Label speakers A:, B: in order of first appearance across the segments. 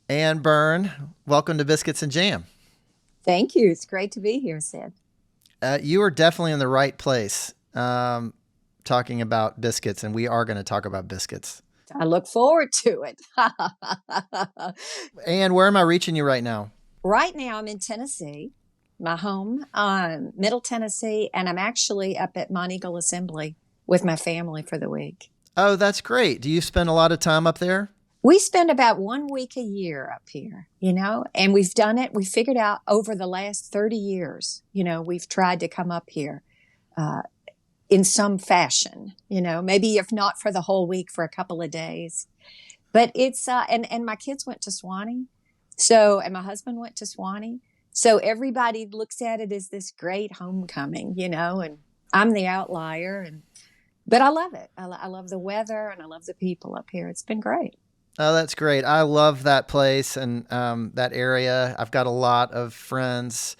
A: Anne Byrn, welcome to Biscuits and Jam.
B: Thank you. It's great to be here, Sid.
A: You are definitely in the right place talking about biscuits, and we are going to talk about biscuits.
B: I look forward to it.
A: Anne, where am I reaching you right now?
B: Right now, I'm in Tennessee, my home, Middle Tennessee, and I'm actually up at Mont Eagle Assembly with my family for the week.
A: Oh, that's great. Do you spend a lot of time up there?
B: We spend about 1 week a year up here, and we've done it. We figured out over the last 30 years, we've tried to come up here uh, in some fashion, maybe if not for the whole week, for a couple of days. But and my kids went to Swanee. And my husband went to Swanee. So everybody looks at it as this great homecoming, and I'm the outlier. But I love it. I love the weather and I love the people up here. It's been great.
A: Oh, that's great. I love that place and that area. I've got a lot of friends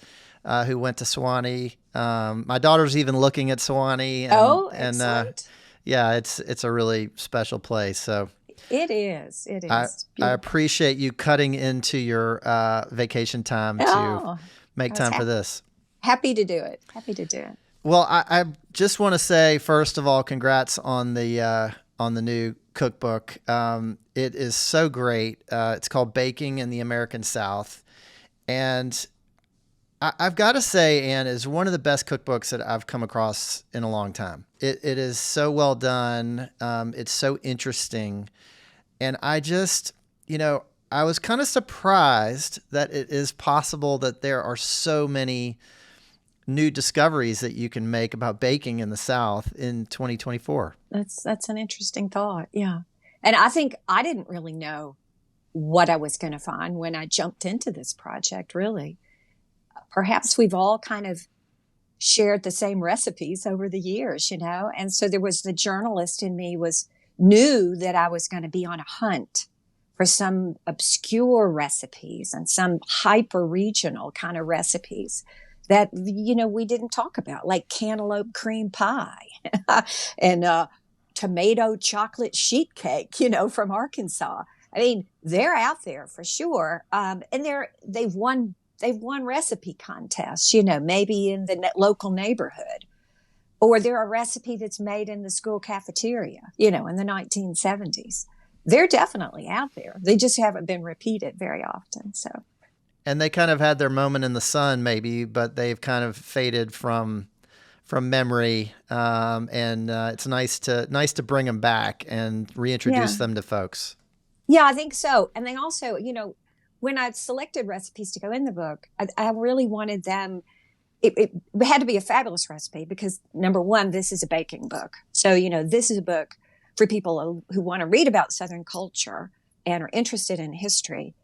A: who went to Swanee. My daughter's even looking at Swanee,
B: Oh,
A: and
B: excellent.
A: yeah, it's a really special place. So
B: It is. It
A: I
B: is
A: I
B: beautiful.
A: appreciate you cutting into your vacation time to
B: Oh,
A: make
B: I was
A: time for this.
B: happy to do it. Happy to do it.
A: Well, I just want to say first of all, congrats on the new cookbook. It is so great. It's called Baking in the American South, and I've got to say, Anne, is one of the best cookbooks that I've come across in a long time. It is so well done. It's so interesting, and I was kind of surprised that it is possible that there are so many new discoveries that you can make about baking in the South in 2024.
B: That's an interesting thought. Yeah. And I think I didn't really know what I was going to find when I jumped into this project, really. Perhaps we've all kind of shared the same recipes over the years, And so there was the journalist in me was knew that I was going to be on a hunt for some obscure recipes and some hyper regional kind of recipes that, we didn't talk about, like cantaloupe cream pie and tomato chocolate sheet cake, from Arkansas. I mean, they're out there for sure. And they've won recipe contests, maybe in the local neighborhood, or they're a recipe that's made in the school cafeteria, in the 1970s. They're definitely out there. They just haven't been repeated very often. So,
A: And they kind of had their moment in the sun, maybe, but they've kind of faded from memory. And it's nice to bring them back and reintroduce
B: yeah.
A: them to folks.
B: Yeah, I think so. And then also, when I selected recipes to go in the book, I really wanted them. It had to be a fabulous recipe because number one, this is a baking book. So, this is a book for people who want to read about Southern culture and are interested in history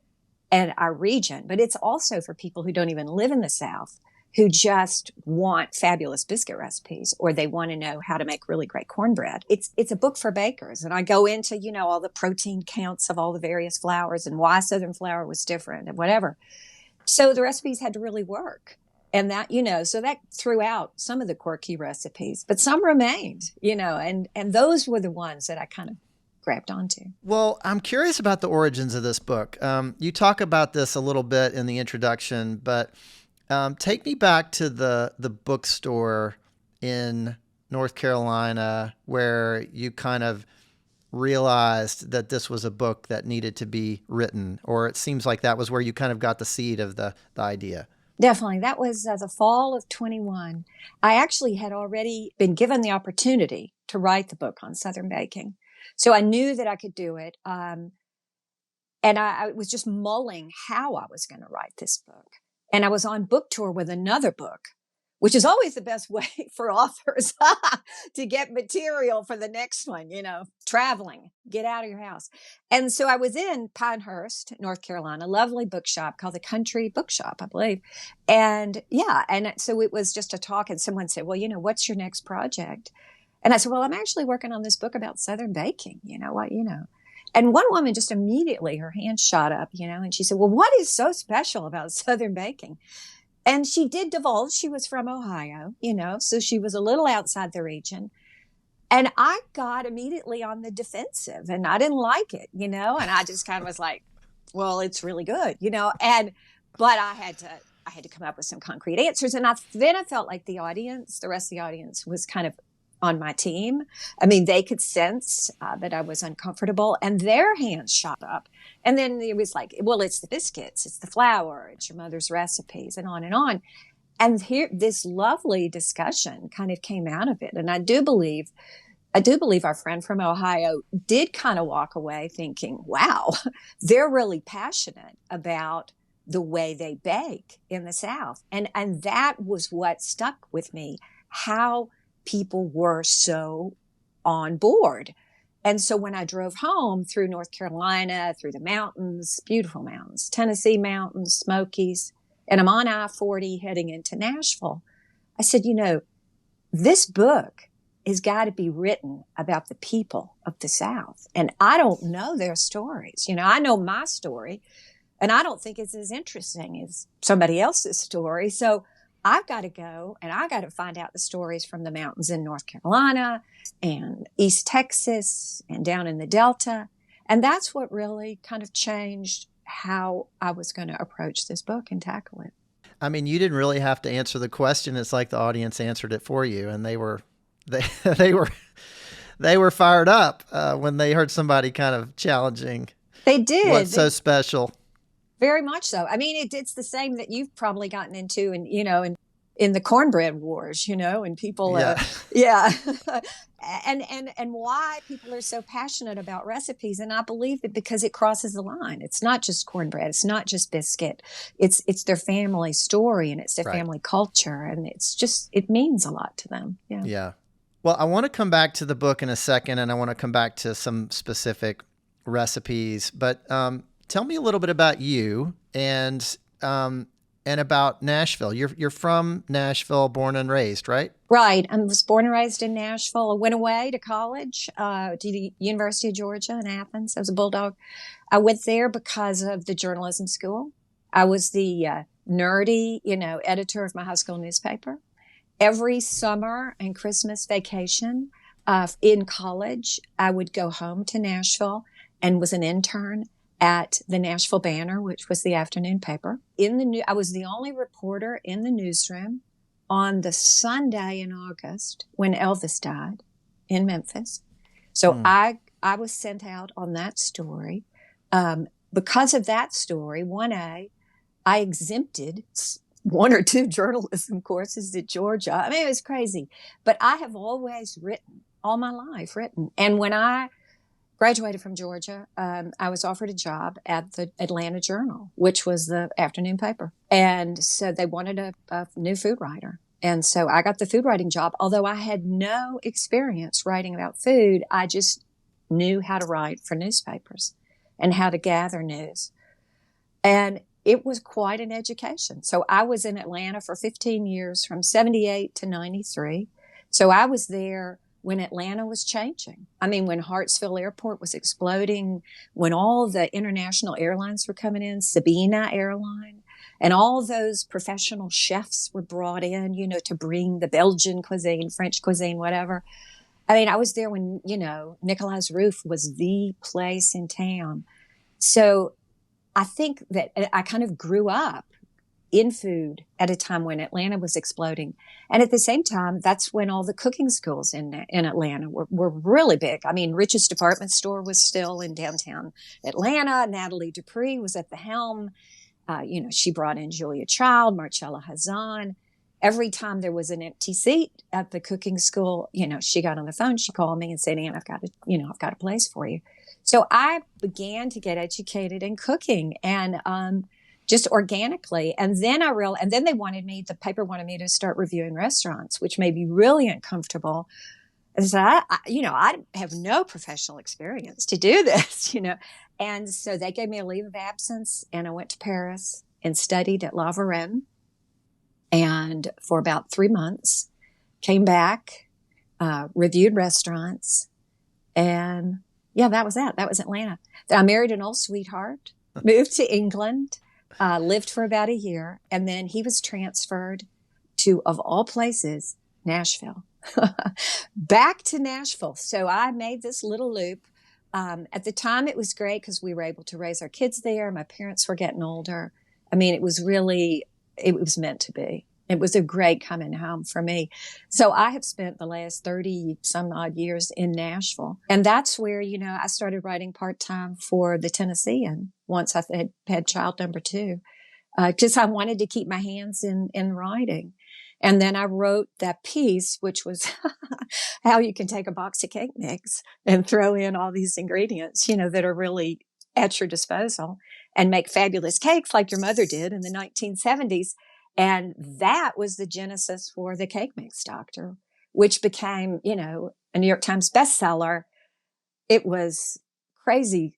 B: and our region. But it's also for people who don't even live in the South, who just want fabulous biscuit recipes, or they want to know how to make really great cornbread. It's a book for bakers. And I go into, all the protein counts of all the various flours and why Southern flour was different and whatever. So the recipes had to really work. And that, so that threw out some of the quirky recipes, but some remained, and those were the ones that I kind of grabbed onto.
A: Well, I'm curious about the origins of this book. You talk about this a little bit in the introduction, but take me back to the bookstore in North Carolina where you kind of realized that this was a book that needed to be written, or it seems like that was where you kind of got the seed of the idea.
B: Definitely. That was the fall of 21. I actually had already been given the opportunity to write the book on Southern baking. So I knew that I could do it. And I was just mulling how I was going to write this book. And I was on book tour with another book, which is always the best way for authors to get material for the next one, traveling, get out of your house. And so I was in Pinehurst, North Carolina, a lovely bookshop called the Country Bookshop, I believe. And yeah, and so it was just a talk, and someone said, well, what's your next project? And I said, well, I'm actually working on this book about Southern baking, what. And one woman just immediately, her hand shot up, and she said, well, what is so special about Southern baking? And she did divulge she was from Ohio, so she was a little outside the region. And I got immediately on the defensive and I didn't like it, and I just kind of was like, well, it's really good, but I had to come up with some concrete answers. And then I felt like the rest of the audience was kind of on my team. I mean, they could sense that I was uncomfortable, and their hands shot up. And then it was like, well, it's the biscuits, it's the flour, it's your mother's recipes, and on and on. And here, this lovely discussion kind of came out of it. And I do believe our friend from Ohio did kind of walk away thinking, wow, they're really passionate about the way they bake in the South. And that was what stuck with me, how people were so on board. And so when I drove home through North Carolina, through the mountains, beautiful mountains, Tennessee mountains, Smokies, and I'm on I-40 heading into Nashville, I said, this book has got to be written about the people of the South. And I don't know their stories. I know my story, and I don't think it's as interesting as somebody else's story. So I've got to go and I got to find out the stories from the mountains in North Carolina and East Texas and down in the Delta. And that's what really kind of changed how I was going to approach this book and tackle it.
A: I mean, you didn't really have to answer the question. It's like the audience answered it for you, and they were fired up when they heard somebody kind of challenging.
B: They did.
A: What's so special?
B: Very much so. I mean, it's the same that you've probably gotten into, and in the cornbread wars, and people, and why people are so passionate about recipes. And I believe that because it crosses the line. It's not just cornbread. It's not just biscuit. It's their family story, and it's their family culture, and it means a lot to them. Yeah.
A: Yeah. Well, I want to come back to the book in a second, and I want to come back to some specific recipes, but tell me a little bit about you and about Nashville. You're from Nashville, born and raised, right?
B: Right. I was born and raised in Nashville. I went away to college, to the University of Georgia in Athens. I was a Bulldog. I went there because of the journalism school. I was the nerdy, editor of my high school newspaper. Every summer and Christmas vacation in college, I would go home to Nashville and was an intern at the Nashville Banner, which was the afternoon paper. I was the only reporter in the newsroom on the Sunday in August when Elvis died in Memphis. So I was sent out on that story. Because of that story, 1A, I exempted 1 or 2 journalism courses at Georgia. I mean, it was crazy. But I have always written, all my life written. And when I graduated from Georgia, I was offered a job at the Atlanta Journal, which was the afternoon paper. And so they wanted a new food writer. And so I got the food writing job. Although I had no experience writing about food, I just knew how to write for newspapers and how to gather news. And it was quite an education. So I was in Atlanta for 15 years, from 78 to 93. So I was there when Atlanta was changing. I mean, when Hartsville Airport was exploding, when all the international airlines were coming in, Sabina Airline, and all those professional chefs were brought in, to bring the Belgian cuisine, French cuisine, whatever. I mean, I was there when, Nicolas Roof was the place in town. So I think that I kind of grew up in food at a time when Atlanta was exploding. And at the same time, that's when all the cooking schools in Atlanta were really big. I mean, Rich's Department Store was still in downtown Atlanta. Natalie Dupree was at the helm. She brought in Julia Child, Marcella Hazan. Every time there was an empty seat at the cooking school, she got on the phone, she called me and said, Anne, I've got a place for you. So I began to get educated in cooking and, just organically. And then the paper wanted me to start reviewing restaurants, which made me really uncomfortable. And so I have no professional experience to do this, And so they gave me a leave of absence and I went to Paris and studied at La Varenne. And for about 3 months, came back, reviewed restaurants, and that was that. That was Atlanta. I married an old sweetheart, moved to England, lived for about a year, and then he was transferred to, of all places, Nashville. Back to Nashville. So I made this little loop At the time, it was great because we were able to raise our kids there. My parents were getting older. I mean, it was meant to be. It was a great coming home for me. So I have spent the last 30 some odd years in Nashville. And that's where, I started writing part-time for the Tennessean once I had child number 2. Just I wanted to keep my hands in writing. And then I wrote that piece, which was how you can take a box of cake mix and throw in all these ingredients, that are really at your disposal and make fabulous cakes like your mother did in the 1970s. And that was the genesis for the Cake Mix Doctor, which became, a New York Times bestseller. It was crazy,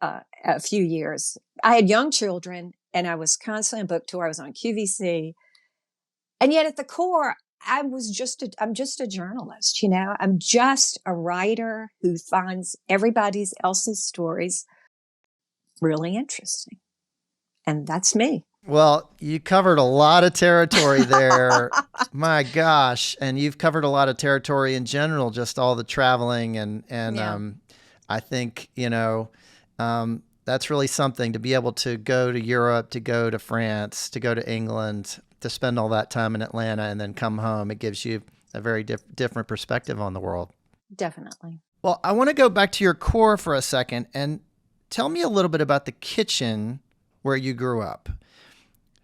B: a few years. I had young children and I was constantly on book tour. I was on QVC. And yet at the core, I'm just a journalist, I'm just a writer who finds everybody else's stories really interesting. And that's me.
A: Well, you covered a lot of territory there. My gosh. And you've covered a lot of territory in general, just all the traveling and
B: Yeah.
A: I think, that's really something to be able to go to Europe, to go to France, to go to England, to spend all that time in Atlanta and then come home. It gives you a very different perspective on the world.
B: Definitely.
A: Well, I want to go back to your core for a second and tell me a little bit about the kitchen where you grew up.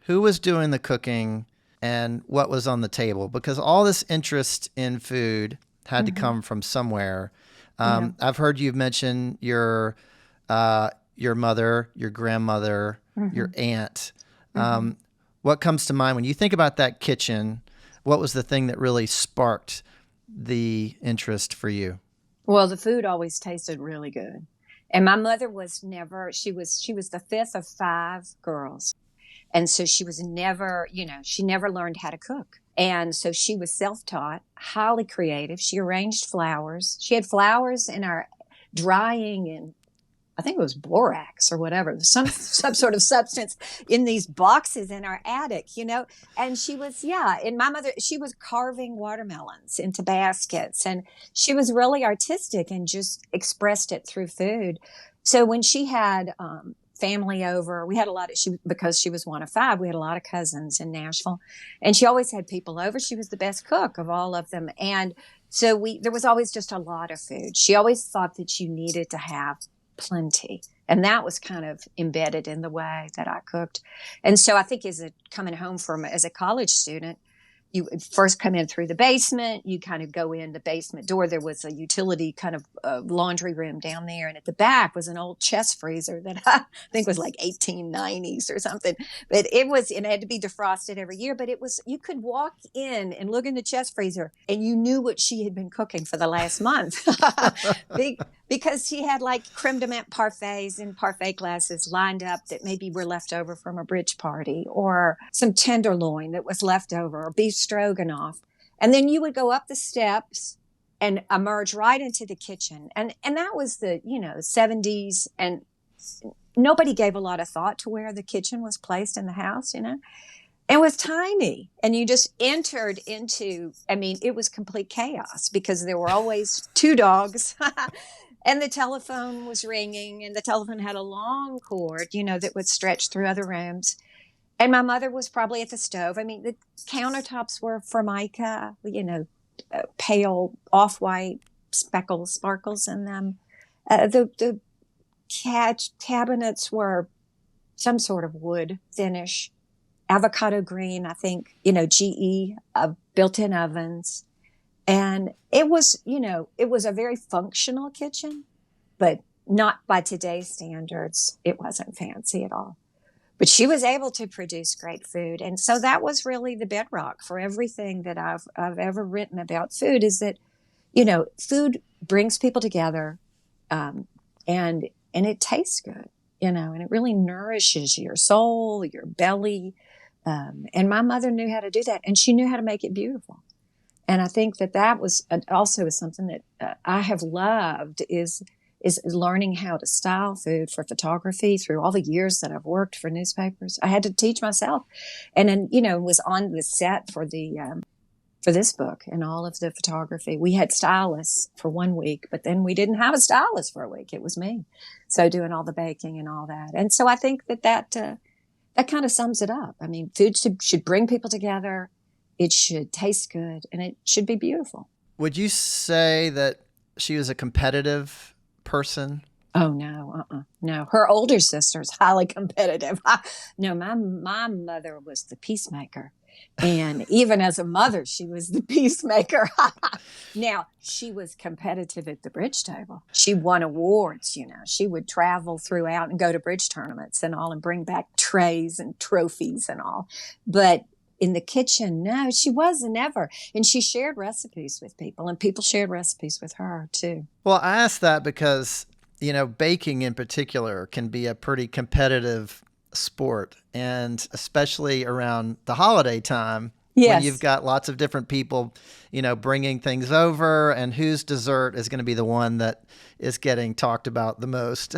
A: Who was doing the cooking and what was on the table? Because all this interest in food had to come from somewhere. I've heard you mention your mother, your grandmother, your aunt. What comes to mind when you think about that kitchen? What was the thing that really sparked the interest for you?
B: Well, the food always tasted really good. And my mother she was the 5th of 5 girls. And so she was never, she never learned how to cook. And so she was self-taught, highly creative. She arranged flowers. She had flowers in our drying and I think it was borax or whatever, some sort of substance in these boxes in our attic, and she was, and my mother, she was carving watermelons into baskets and she was really artistic and just expressed it through food. So when she had, family over, we had because she was one of 5, we had a lot of cousins in Nashville and she always had people over. She was the best cook of all of them. And so there was always just a lot of food. She always thought that you needed to have plenty. And that was kind of embedded in the way that I cooked. And so I think coming home as a college student, you first come in through the basement, you kind of go in the basement door. There was a utility kind of laundry room down there. And at the back was an old chest freezer that I think was like 1890s or something. But it had to be defrosted every year. But you could walk in and look in the chest freezer and you knew what she had been cooking for the last month. Because she had like creme de menthe parfaits in parfait glasses lined up that maybe were left over from a bridge party, or some tenderloin that was left over, or beef stroganoff. And then you would go up the steps and emerge right into the kitchen. And that was the, 70s, and nobody gave a lot of thought to where the kitchen was placed in the house, It was tiny, and you just entered into, it was complete chaos because there were always 2 dogs and the telephone was ringing, and the telephone had a long cord, that would stretch through other rooms. And my mother was probably at the stove. The countertops were Formica, pale off-white sparkles in them. The cabinets were some sort of wood finish. Avocado green, I think, GE built-in ovens. And it was a very functional kitchen, but not by today's standards. It wasn't fancy at all. But she was able to produce great food. And so that was really the bedrock for everything that I've ever written about food, is that, food brings people together, and it tastes good, and it really nourishes your soul, your belly. And my mother knew how to do that, and she knew how to make it beautiful. And I think that was also something that I have loved is learning how to style food for photography through all the years that I've worked for newspapers. I had to teach myself, and then was on the set for the for this book and all of the photography. We had stylists for 1 week, but then we didn't have a stylist for a week. It was me. So doing all the baking and all that. And so I think that kind of sums it up. I mean, food should bring people together. It should taste good, and it should be beautiful.
A: Would you say that she was a competitive person?
B: Oh, no, no. Her older sister's highly competitive. No, my mother was the peacemaker. And even as a mother, she was the peacemaker. Now, she was competitive at the bridge table. She won awards, you know. She would travel throughout and go to bridge tournaments and all and bring back trays and trophies and all. But in the kitchen, no, she wasn't ever. And she shared recipes with people, and people shared recipes with her, too.
A: Well, I asked that because, you know, baking in particular can be a pretty competitive sport, and especially around the holiday time, when you've got lots of different people, you know, bringing things over, and whose dessert is going to be the one that is getting talked about the most.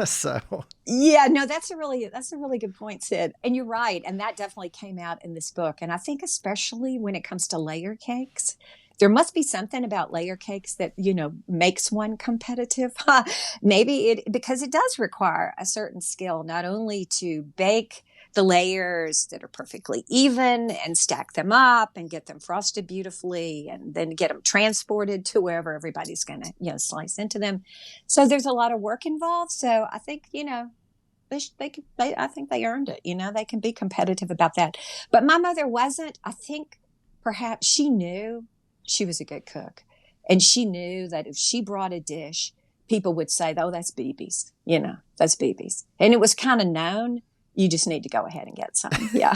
A: So
B: yeah, no, that's a really good point, Sid. And you're right. And that definitely came out in this book. And I think especially when it comes to layer cakes, there must be something about layer cakes that, you know, makes one competitive. Maybe because it does require a certain skill, not only to bake the layers that are perfectly even and stack them up and get them frosted beautifully and then get them transported to wherever everybody's going to, you know, slice into them. So there's a lot of work involved. So I think, you know, I think they earned it. You know, they can be competitive about that. But my mother wasn't. I think perhaps she knew she was a good cook. And she knew that if she brought a dish, people would say, oh, that's BB's. You know, that's BB's. And it was kind of known. You just need to go ahead and get some. Yeah.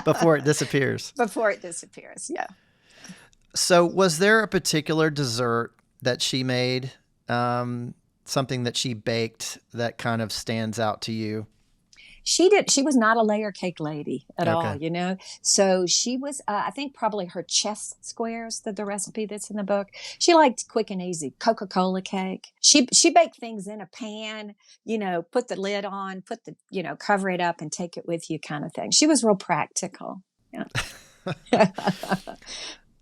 A: Before it disappears.
B: Before it disappears. Yeah.
A: So was there a particular dessert that she made, something that she baked that kind of stands out to you?
B: She was not a layer cake lady at all, you know? So she was, I think probably her chess squares, the recipe that's in the book. She liked quick and easy Coca-Cola cake. She baked things in a pan, you know, put the lid on, you know, cover it up and take it with you kind of thing. She was real practical. Yeah.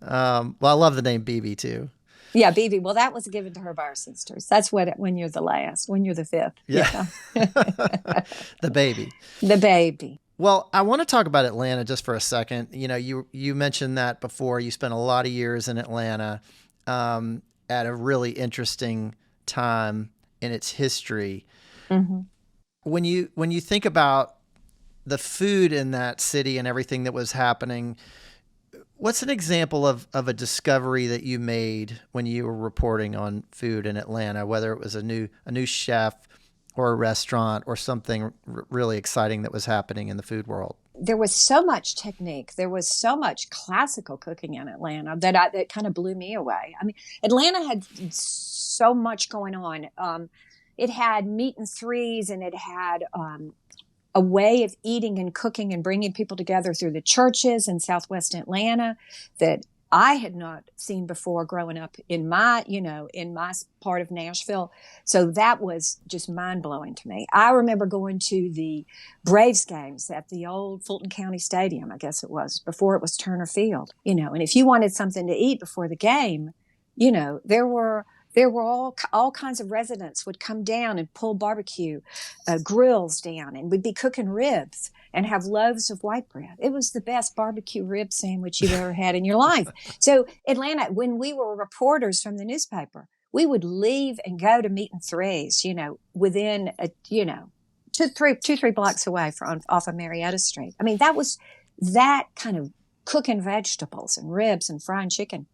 A: Well, I love the name BB too.
B: Yeah, BB. Well, that was given to her by her sisters. That's when you're the last, when you're the fifth.
A: Yeah. The baby.
B: The baby.
A: Well, I want to talk about Atlanta just for a second. You know, you mentioned that before. You spent a lot of years in Atlanta, at a really interesting time in its history.
B: Mm-hmm.
A: When you think about the food in that city and everything that was happening, what's an example of a discovery that you made when you were reporting on food in Atlanta, whether it was a new chef or a restaurant or something really exciting that was happening in the food world?
B: There was so much technique. There was so much classical cooking in Atlanta that kind of blew me away. I mean, Atlanta had so much going on. It had meat and threes, and it had a way of eating and cooking and bringing people together through the churches in Southwest Atlanta that I had not seen before growing up in my part of Nashville. So that was just mind blowing to me. I remember going to the Braves games at the old Fulton County Stadium, I guess it was, before it was Turner Field, you know, and if you wanted something to eat before the game, you know, there were all kinds of residents would come down and pull barbecue grills down, and we'd be cooking ribs and have loaves of white bread. It was the best barbecue rib sandwich you've ever had in your life. So Atlanta, when we were reporters from the newspaper, we would leave and go to Meat and Threes, you know, within two, three blocks away off of Marietta Street. I mean, that was that kind of cooking vegetables and ribs and frying chicken.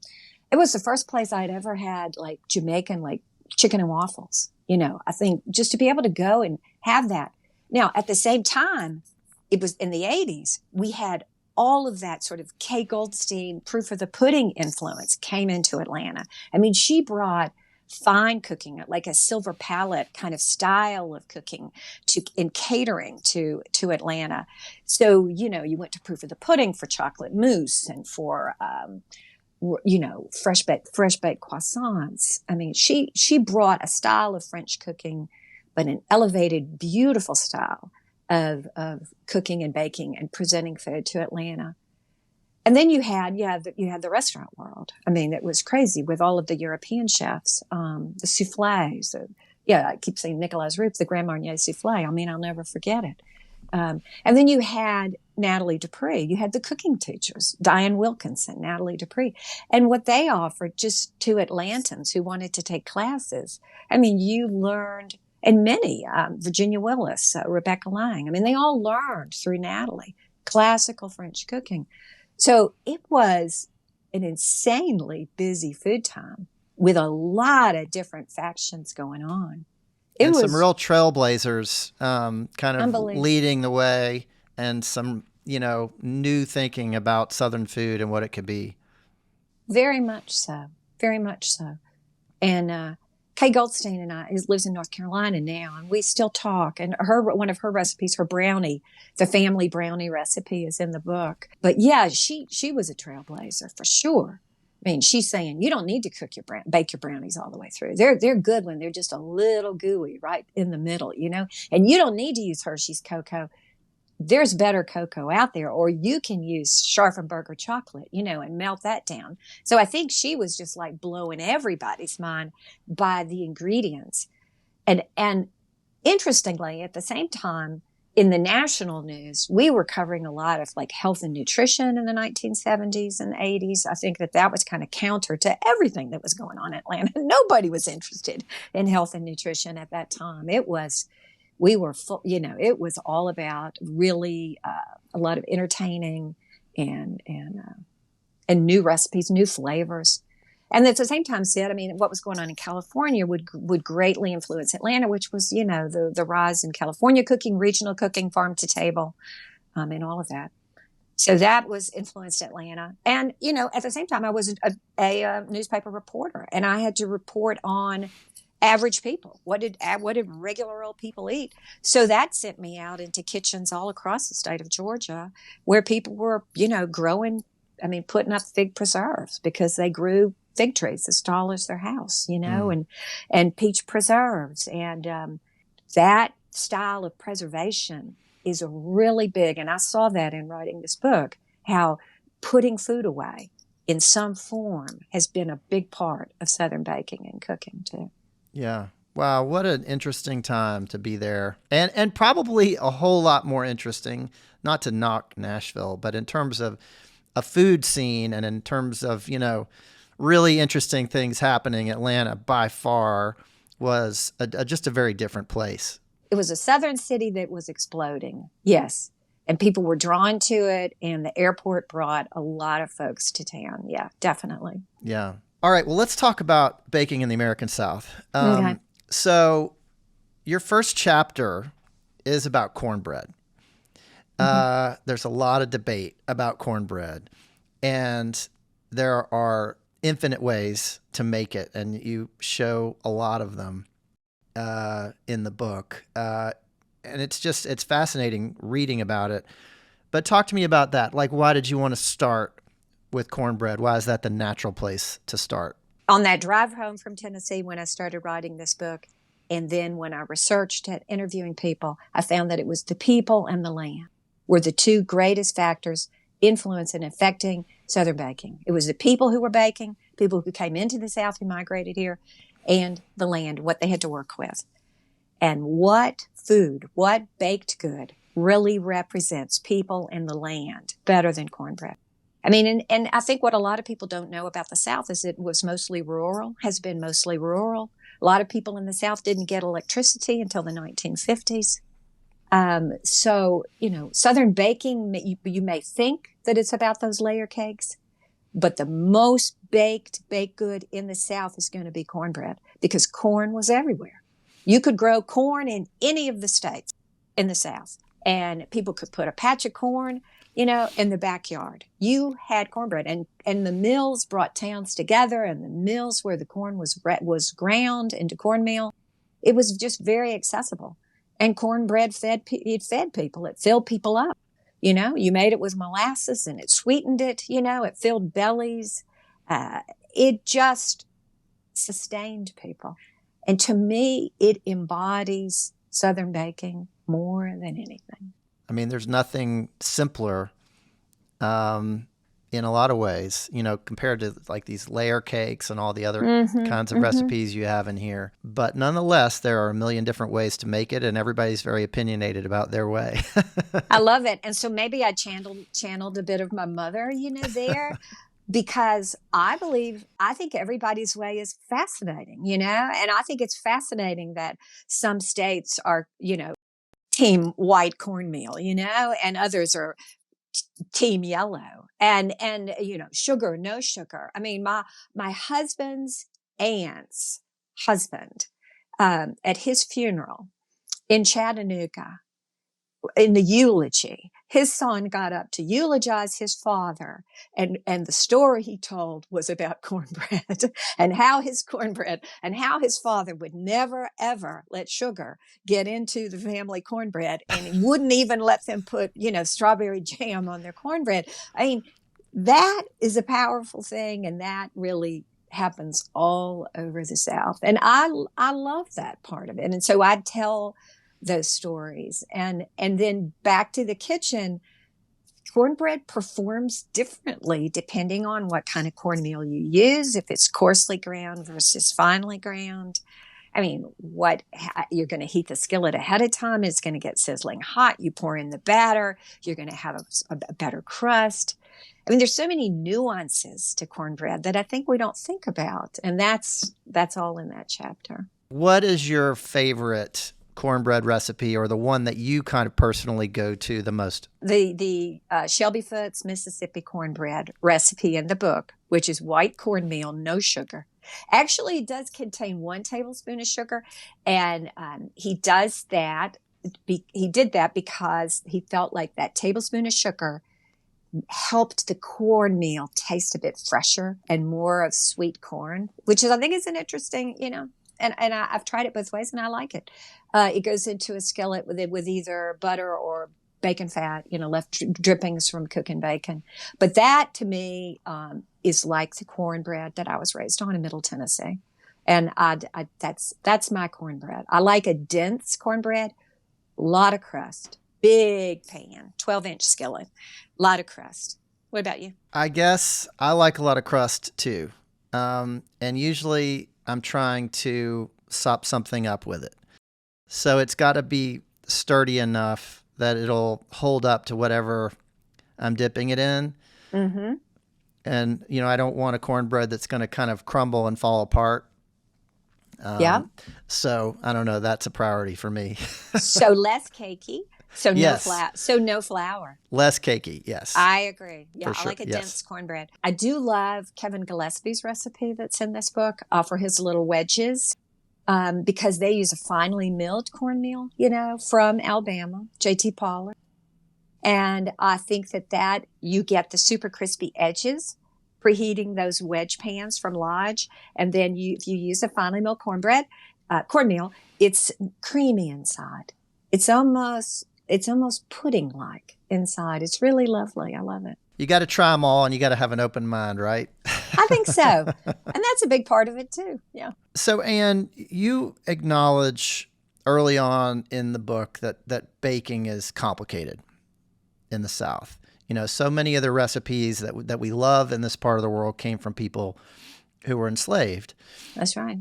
B: It was the first place I'd ever had like Jamaican, like chicken and waffles. You know, I think just to be able to go and have that. Now, at the same time, it was in the 80s, we had all of that sort of Kay Goldstein proof of the pudding influence came into Atlanta. I mean, she brought fine cooking, like a silver palette kind of style of cooking in catering to Atlanta. So, you know, you went to proof of the pudding for chocolate mousse and for, you know, fresh baked croissants. I mean, she brought a style of French cooking, but an elevated, beautiful style of cooking and baking and presenting food to Atlanta. And then you had the restaurant world. I mean, it was crazy with all of the European chefs, the souffles. I keep saying Nicolas Roop, the Grand Marnier souffle. I mean, I'll never forget it. And then you had Natalie Dupree. You had the cooking teachers, Diane Wilkinson, Natalie Dupree. And what they offered just to Atlantans who wanted to take classes. I mean, you learned, and many, Virginia Willis, Rebecca Lang. I mean, they all learned through Natalie, classical French cooking. So it was an insanely busy food time with a lot of different factions going on.
A: And some real trailblazers kind of leading the way, and some, new thinking about Southern food and what it could be.
B: Very much so. Very much so. And Kay Goldstein and I lives in North Carolina now, and we still talk. And one of her recipes, her brownie, the family brownie recipe, is in the book. But yeah, she was a trailblazer for sure. I mean, she's saying you don't need to bake your brownies all the way through. They're good when they're just a little gooey right in the middle, and you don't need to use Hershey's cocoa. There's better cocoa out there, or you can use Scharfenberger chocolate, and melt that down. So I think she was just like blowing everybody's mind by the ingredients. And interestingly, at the same time, in the national news, we were covering a lot of like health and nutrition in the 1970s and 80s. I think that was kind of counter to everything that was going on in Atlanta. Nobody was interested in health and nutrition at that time. It was all about really a lot of entertaining and new recipes, new flavors. And at the same time, Sid, I mean, what was going on in California would greatly influence Atlanta, which was, the rise in California cooking, regional cooking, farm to table, and all of that. So that was influenced Atlanta. And, at the same time, I was a newspaper reporter, and I had to report on average people. What did regular old people eat? So that sent me out into kitchens all across the state of Georgia where people were, growing, putting up fig preserves because they grew fig trees as tall as their house, and peach preserves. And that style of preservation is really big. And I saw that in writing this book, how putting food away in some form has been a big part of Southern baking and cooking too.
A: Yeah. Wow. What an interesting time to be there. And probably a whole lot more interesting, not to knock Nashville, but in terms of a food scene and in terms of, really interesting things happening, Atlanta by far was just a very different place.
B: It was a Southern city that was exploding. Yes. And people were drawn to it, and the airport brought a lot of folks to town. Yeah, definitely.
A: Yeah. All right. Well, let's talk about baking in the American South.
B: Okay.
A: So your first chapter is about cornbread. There's a lot of debate about cornbread, and there are infinite ways to make it, and you show a lot of them in the book. And it's fascinating reading about it. But talk to me about that. Like, why did you want to start with cornbread? Why is that the natural place to start?
B: On that drive home from Tennessee when I started writing this book, and then when I researched it, interviewing people, I found that it was the people and the land were the two greatest factors influencing and affecting Southern baking. It was the people who were baking, people who came into the South, who migrated here, and the land, what they had to work with. And what baked good really represents people and the land better than cornbread. I mean, and I think what a lot of people don't know about the South is it was mostly rural, has been mostly rural. A lot of people in the South didn't get electricity until the 1950s. So, Southern baking, you may think that it's about those layer cakes, but the most baked good in the South is going to be cornbread because corn was everywhere. You could grow corn in any of the states in the South, and people could put a patch of corn, in the backyard. You had cornbread, and the mills brought towns together, and the mills where the corn was ground into cornmeal, it was just very accessible. And cornbread fed people. It filled people up. You made it with molasses and it sweetened it. It filled bellies. It just sustained people. And to me, it embodies Southern baking more than anything.
A: I mean, there's nothing simpler in a lot of ways, compared to like these layer cakes and all the other kinds of
B: Mm-hmm.
A: recipes you have in here. But nonetheless, there are a million different ways to make it, and everybody's very opinionated about their way.
B: I love it. And so maybe I channeled a bit of my mother, there, because I think everybody's way is fascinating, and I think it's fascinating that some states are, team white cornmeal, and others are team yellow, and sugar, no sugar. I mean, my husband's aunt's husband, at his funeral in Chattanooga, in the eulogy, his son got up to eulogize his father, and the story he told was about cornbread and how his father would never ever let sugar get into the family cornbread, and he wouldn't even let them put strawberry jam on their cornbread. I mean, that is a powerful thing, and that really happens all over the South, and I love that part of it. And so I'd tell those stories, and then back to the kitchen. Cornbread performs differently depending on what kind of cornmeal you use, if it's coarsely ground versus finely ground. I mean, you're going to heat the skillet ahead of time. It's going to get sizzling hot. You pour in the batter. You're going to have a better crust. I mean, there's so many nuances to cornbread that I think we don't think about, and that's all in that chapter.
A: What is your favorite cornbread recipe, or the one that you kind of personally go to the most?
B: The Shelby Foote's Mississippi cornbread recipe in the book, which is white cornmeal, no sugar. Actually, it does contain 1 tablespoon of sugar, and he does that. He did that because he felt like that tablespoon of sugar helped the cornmeal taste a bit fresher and more of sweet corn, which I think is an interesting, and I've tried it both ways, and I like it. It goes into a skillet with either butter or bacon fat, left drippings from cooking bacon. But that to me is like the cornbread that I was raised on in Middle Tennessee, and that's my cornbread. I like a dense cornbread, a lot of crust, big pan, 12-inch skillet, a lot of crust. What about you?
A: I guess I like a lot of crust too, and usually I'm trying to sop something up with it. So it's got to be sturdy enough that it'll hold up to whatever I'm dipping it in.
B: Mm-hmm.
A: And, I don't want a cornbread that's going to kind of crumble and fall apart.
B: Yeah.
A: So I don't know. That's a priority for me.
B: So less cakey. So
A: Yes.
B: no flour.
A: Less cakey. Yes.
B: I agree. Yeah,
A: For
B: I
A: sure.
B: like a
A: Yes.
B: dense cornbread. I do love Kevin Gillespie's recipe that's in this book for his little wedges, because they use a finely milled cornmeal, from Alabama, J.T. Pollard. And I think that you get the super crispy edges preheating those wedge pans from Lodge. And then if you use a finely milled cornmeal, it's creamy inside. It's almost pudding-like inside. It's really lovely. I love it.
A: You got to try them all, and you got to have an open mind, right?
B: I think so. And that's a big part of it too. Yeah.
A: So, Anne, you acknowledge early on in the book that baking is complicated in the South. So many of the recipes that we love in this part of the world came from people who were enslaved.
B: That's right.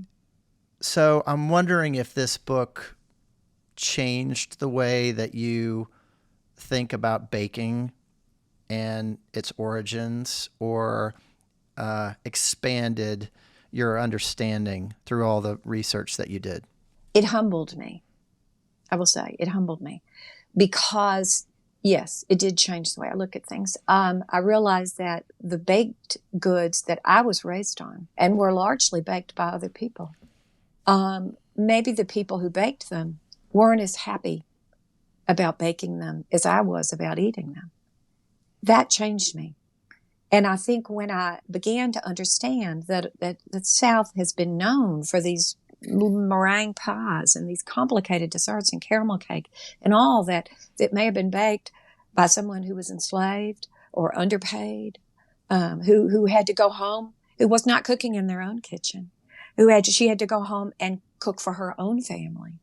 A: So I'm wondering if this book changed the way that you think about baking and its origins, or expanded your understanding through all the research that you did.
B: It humbled me. I will say it humbled me, because yes, it did change the way I look at things. I realized that the baked goods that I was raised on, and were largely baked by other people, maybe the people who baked them weren't as happy about baking them as I was about eating them. That changed me. And I think when I began to understand that the South has been known for these meringue pies and these complicated desserts and caramel cake and all that may have been baked by someone who was enslaved or underpaid, who had to go home, who was not cooking in their own kitchen, she had to go home and cook for her own family,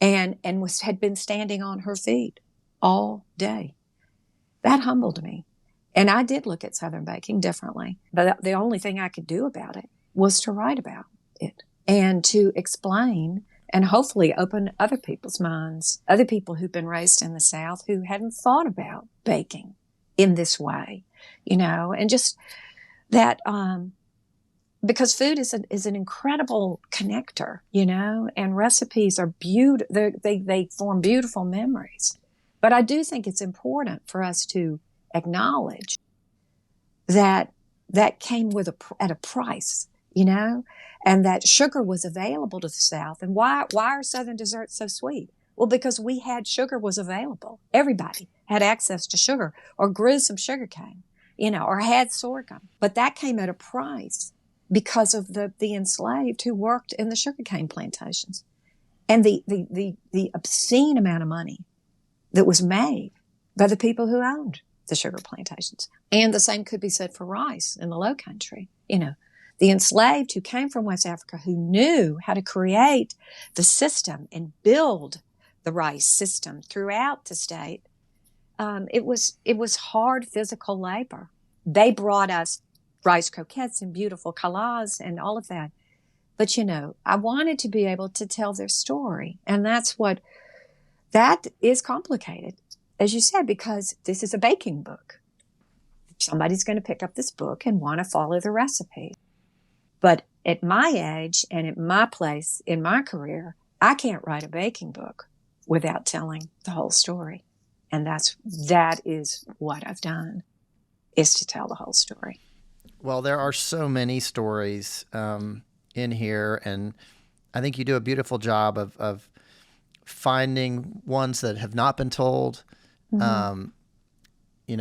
B: and had been standing on her feet all day. That humbled me. And I did look at Southern baking differently. But the only thing I could do about it was to write about it and to explain and hopefully open other people's minds, other people who've been raised in the South who hadn't thought about baking in this way, and just that, because food is an incredible connector, and recipes are beautiful. They form beautiful memories. But I do think it's important for us to acknowledge that came at a price, and that sugar was available to the South. And why are Southern desserts so sweet? Well, because sugar was available. Everybody had access to sugar or grew some sugar cane, or had sorghum. But that came at a price because of the enslaved who worked in the sugarcane plantations and the obscene amount of money that was made by the people who owned the sugar plantations. And the same could be said for rice in the Low Country. The enslaved who came from West Africa, who knew how to create the system and build the rice system throughout the state. It was hard physical labor. They brought us rice croquettes and beautiful collage and all of that. But, I wanted to be able to tell their story. And that is complicated, as you said, because this is a baking book. Somebody's going to pick up this book and want to follow the recipe. But at my age and at my place in my career, I can't write a baking book without telling the whole story. And that is what I've done, is to tell the whole story.
A: Well, there are so many stories in here, and I think you do a beautiful job of finding ones that have not been told,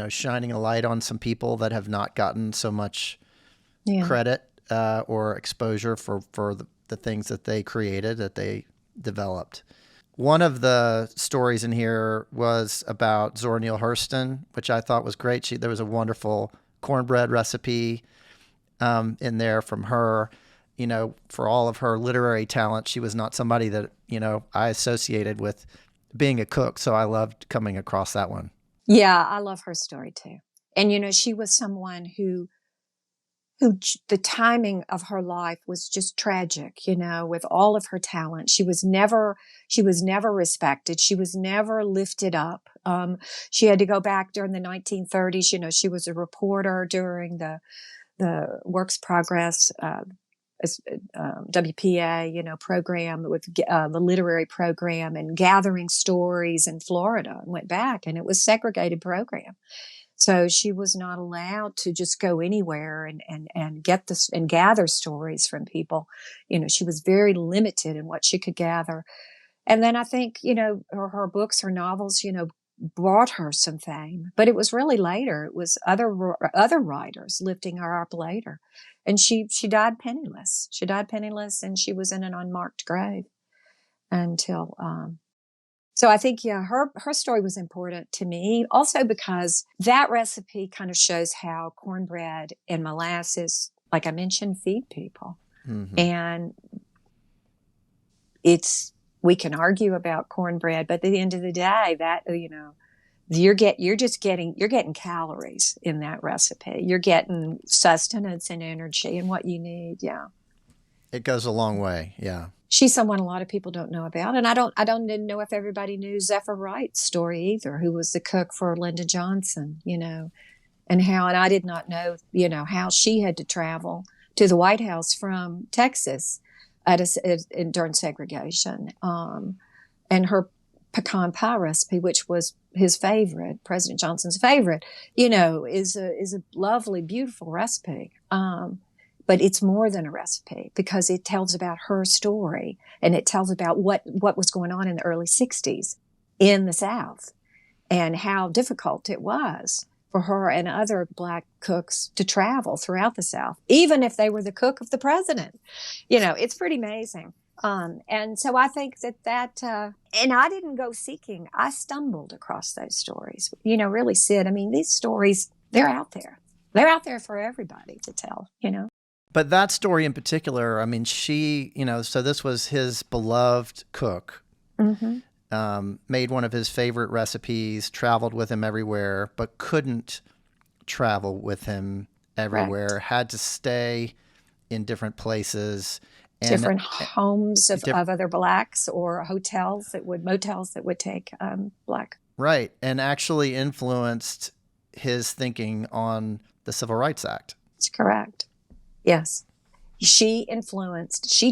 A: shining a light on some people that have not gotten so much credit or exposure for the things that they created, that they developed. One of the stories in here was about Zora Neale Hurston, which I thought was great. There was a wonderful cornbread recipe in there from her. For all of her literary talent, she was not somebody that, I associated with being a cook. So I loved coming across that one.
B: Yeah, I love her story too. And, she was someone who the timing of her life was just tragic, with all of her talent. She was never respected. She was never lifted up. She had to go back during the 1930s. She was a reporter during the Works Progress, WPA, program with the literary program, and gathering stories in Florida, and went back, and it was a segregated program. So she was not allowed to just go anywhere and get this and gather stories from people. She was very limited in what she could gather. And then I think, her books, her novels, brought her some fame, but it was really later. It was other writers lifting her up later. And she died penniless. She died penniless, and she was in an unmarked grave until, so I think, her story was important to me also because that recipe kind of shows how cornbread and molasses, like I mentioned, feed people. Mm-hmm. And we can argue about cornbread, but at the end of the day, that, you're getting calories in that recipe. You're getting sustenance and energy and what you need. Yeah.
A: It goes a long way. Yeah.
B: She's someone a lot of people don't know about. And I don't know if everybody knew Zephyr Wright's story either, who was the cook for Lyndon Johnson, and I did not know, how she had to travel to the White House from Texas during segregation. And her pecan pie recipe, which was his favorite, President Johnson's favorite, is a lovely, beautiful recipe. But it's more than a recipe because it tells about her story, and it tells about what was going on in the early 60s in the South and how difficult it was for her and other Black cooks to travel throughout the South, even if they were the cook of the president. It's pretty amazing. And so I think that and I didn't go seeking. I stumbled across those stories, really, Sid. I mean, these stories, they're out there. They're out there for everybody to tell,
A: But that story in particular, I mean, she, so this was his beloved cook, made one of his favorite recipes, traveled with him everywhere, but couldn't travel with him everywhere,
B: Correct.
A: had to stay in different places and
B: Different homes
A: diff-
B: of other blacks or motels that would take black.
A: right, and actually influenced his thinking on the Civil Rights Act.
B: That's correct. Yes. She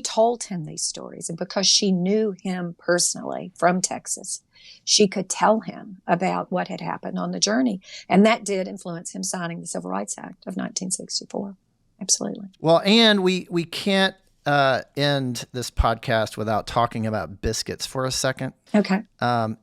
B: told him these stories. And because she knew him personally from Texas, she could tell him about what had happened on the journey. And that did influence him signing the Civil Rights Act of 1964. Absolutely.
A: Well, and we can't end this podcast without talking about Biscuits for a second.
B: Okay.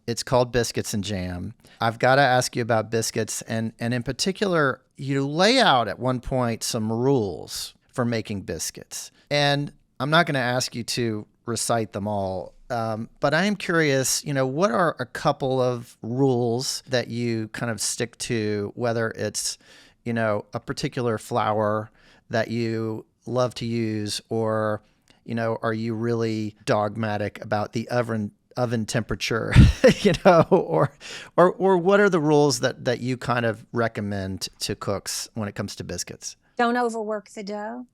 A: It's called Biscuits and Jam. I've got to ask you about Biscuits, and in particular, you lay out at one point some rules for making biscuits. And I'm not going to ask you to recite them all, but I am curious, what are a couple of rules that you kind of stick to, whether it's, a particular flour that you love to use, or, are you really dogmatic about the oven temperature, or what are the rules that you kind of recommend to cooks when it comes to biscuits?
B: Don't overwork the dough.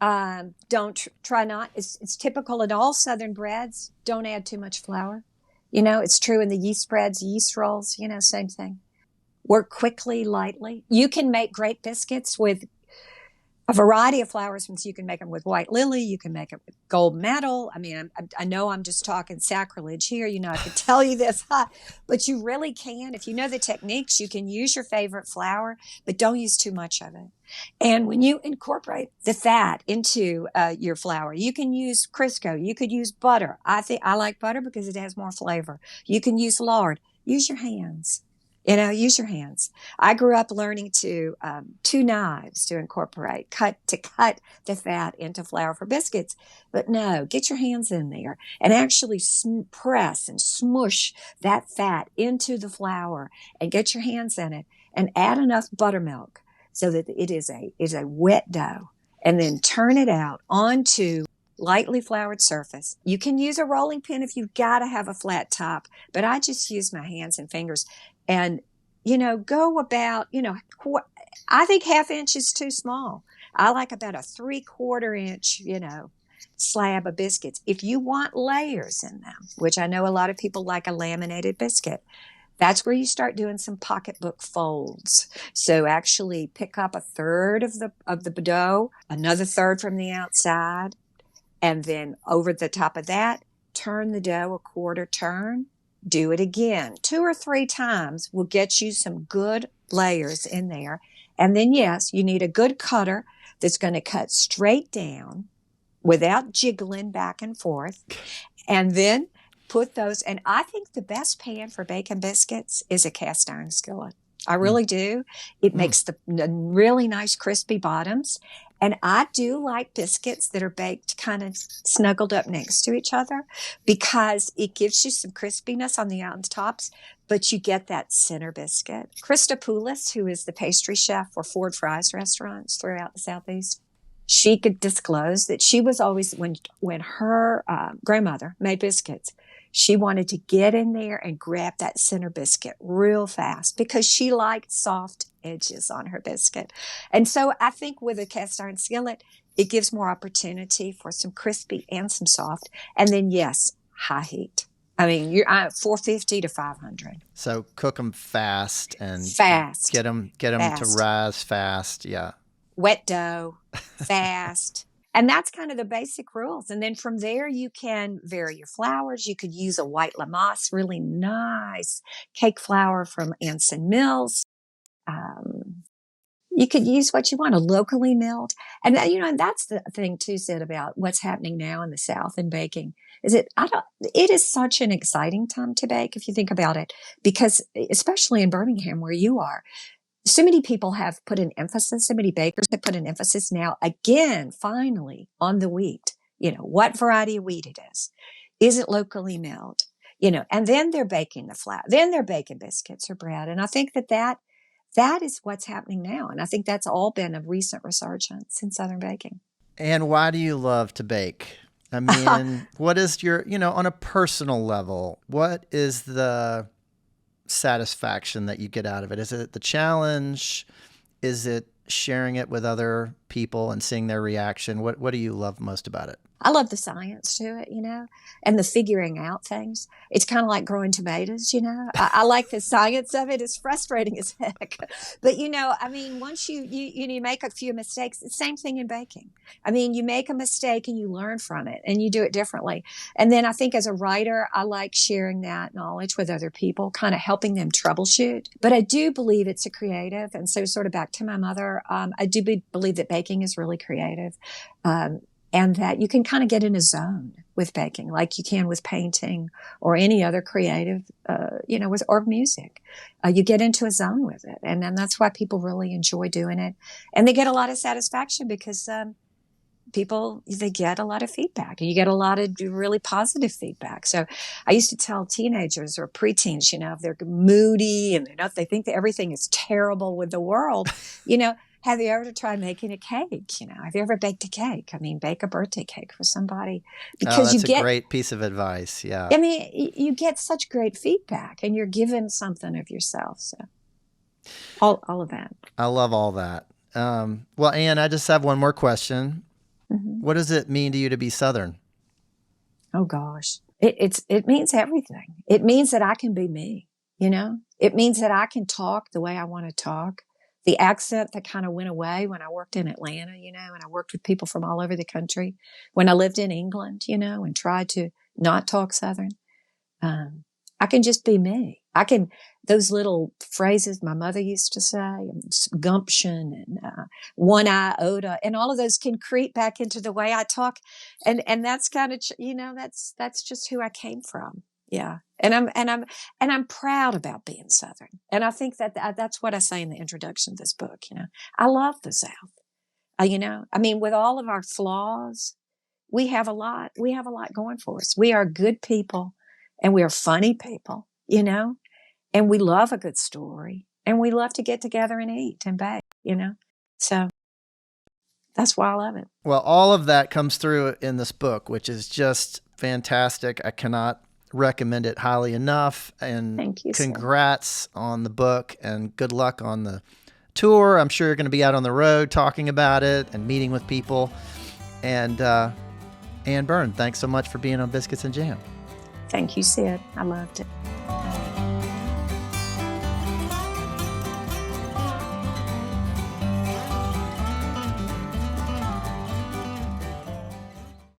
B: Try not. It's typical in all Southern breads. Don't add too much flour. It's true in the yeast breads, yeast rolls, same thing. Work quickly, lightly. You can make great biscuits with a variety of flours. So you can make them with white lily. You can make it with gold medal. I mean, I know I'm just talking sacrilege here. I could tell you this, but you really can. If you know the techniques, you can use your favorite flour, but don't use too much of it. And when you incorporate the fat into your flour, you can use Crisco. You could use butter. I like butter because it has more flavor. You can use lard. Use your hands. Use your hands. I grew up learning to two knives to cut the fat into flour for biscuits. But no, get your hands in there and actually press and smush that fat into the flour and get your hands in it and add enough buttermilk so that it is a wet dough, and then turn it out onto lightly floured surface. You can use a rolling pin if you've got to have a flat top, but I just use my hands and fingers. And, go about, I think 1/2 inch is too small. I like about a 3/4 inch, slab of biscuits. If you want layers in them, which I know a lot of people like a laminated biscuit, that's where you start doing some pocketbook folds. So actually pick up 1/3 of the dough, another 1/3 from the outside, and then over the top of that, turn the dough 1/4 turn. Do it again 2 or 3 times will get you some good layers in there. And then, yes, you need a good cutter that's going to cut straight down without jiggling back and forth. And then put those, and I think the best pan for baking biscuits is a cast iron skillet. I really do. It makes the really nice crispy bottoms. And I do like biscuits that are baked kind of snuggled up next to each other because it gives you some crispiness on the tops, but you get that center biscuit. Krista Poulos, who is the pastry chef for Ford Fry's restaurants throughout the Southeast, she could disclose that she was always, when her grandmother made biscuits, she wanted to get in there and grab that center biscuit real fast because she liked soft edges on her biscuit. And so I think with a cast iron skillet, it gives more opportunity for some crispy and some soft. And then, yes, high heat. I mean, you're 450 to 500.
A: So cook them fast and get them to rise fast. Yeah.
B: Wet dough, fast. And that's kind of the basic rules. And then from there, you can vary your flours. You could use a white Lamasse, really nice cake flour from Anson Mills. You could use what you want, a locally milled. And and that's the thing too, Sid, about what's happening now in the South in baking is it is such an exciting time to bake if you think about it, because especially in Birmingham where you are, so many people have put an emphasis, so many bakers have put an emphasis now, again, finally, on the wheat. What variety of wheat it is. Is it locally milled? And then they're baking the flour. Then they're baking biscuits or bread. And I think that is what's happening now. And I think that's all been a recent resurgence in Southern baking.
A: And why do you love to bake? I mean, what is your, on a personal level, what is the satisfaction that you get out of it? Is it the challenge? Is it sharing it with other people and seeing their reaction? What do you love most about it?
B: I love the science to it, and the figuring out things. It's kind of like growing tomatoes, I like the science of it. It's frustrating as heck. But, I mean, once you make a few mistakes, it's the same thing in baking. I mean, you make a mistake and you learn from it and you do it differently. And then I think as a writer, I like sharing that knowledge with other people, kind of helping them troubleshoot. But I do believe it's a creative. And so sort of back to my mother, I do believe that baking is really creative. And that you can kind of get in a zone with baking, like you can with painting or any other creative, or music. You get into a zone with it. And then that's why people really enjoy doing it. And they get a lot of satisfaction because they get a lot of feedback. And you get a lot of really positive feedback. So I used to tell teenagers or preteens, if they're moody and they think that everything is terrible with the world, have you ever tried making a cake? Have you ever baked a cake? I mean, bake a birthday cake for somebody because
A: that's a great piece of advice. Yeah.
B: I mean, you get such great feedback and you're given something of yourself. So all of that.
A: I love all that. Well, Anne, I just have one more question. Mm-hmm. What does it mean to you to be Southern?
B: Oh gosh, it means everything. It means that I can be me. It means that I can talk the way I want to talk. The accent that kind of went away when I worked in Atlanta, and I worked with people from all over the country. When I lived in England, and tried to not talk Southern, I can just be me. Those little phrases my mother used to say, gumption and one iota, and all of those can creep back into the way I talk. And that's kind of, that's just who I came from. Yeah. And I'm proud about being Southern. And I think that's what I say in the introduction of this book. I love the South. I mean, with all of our flaws, we have a lot going for us. We are good people and we are funny people, and we love a good story and we love to get together and eat and bake, so that's why I love it.
A: Well, all of that comes through in this book, which is just fantastic. I cannot recommend it highly enough. And
B: thank you,
A: congrats on the book and good luck on the tour. I'm sure you're going to be out on the road talking about it and meeting with people. And Anne Byrn, thanks so much for being on Biscuits and Jam.
B: Thank you, Sid. I loved it.